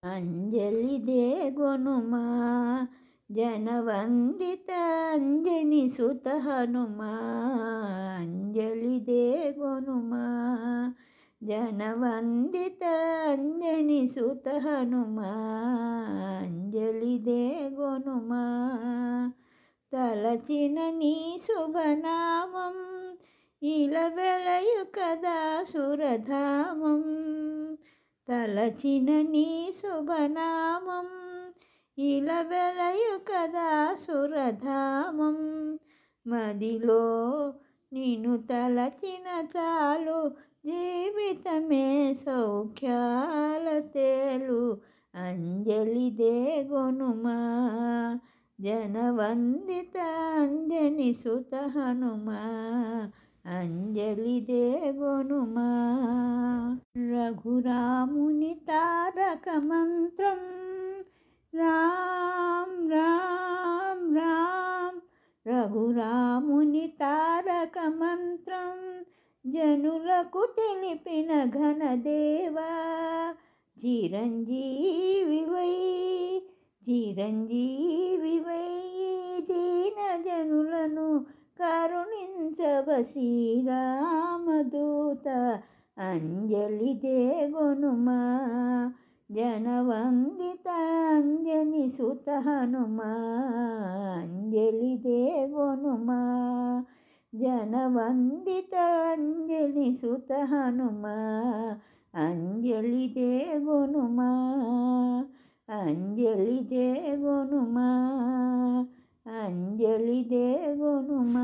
ಅಂಜಲಿದೆ ಗೊನುಮ ಜನವಂದಿತ ಅಂಜನಿ ಸುತ ಹನುಮ ಅಂಜಲಿದೆ ಗೊನುಮ ಜನವಂದಿತ ಅಂಜನಿ ಸುತ ಹನುಮ అంజలిదే గొనుమ తలచిన నీ శుభనామం ఇలవెలయు కదా సురధామం తలచిన నీ శుభనామం ఇలవెలయు కదా సురధామం మదిలో నిన్ను తలచిన చాలు జీవితమే సౌఖ్యాల తేలు అంజలిదే గొనుమ జనవందిత అంజని సుత హనుమ అంజలిదే గొనుమ రఘురాముని తారక మంత్రం రామ్ రామ్ రామ్ రఘురాముని తారక మంత్రం జనులకు తెలిపిన ఘనదేవా చిరంజీవివై దీన జనులను కరుణించవ శ్రీరామదూత అంజలిదే గొనుమ జనవందిత అంజని సుత హనుమ అంజలిదే గొనుమ ಜನವಂದಿತ ಅಂಜಲಿ ಸುತ ಹನುಮ ಅಂಜಲಿದೆ ಗೊನುಮ ಅಂಜಲಿದೆ ಗೊನುಮ ಅಂಜಲಿದೆ ಗೊನುಮ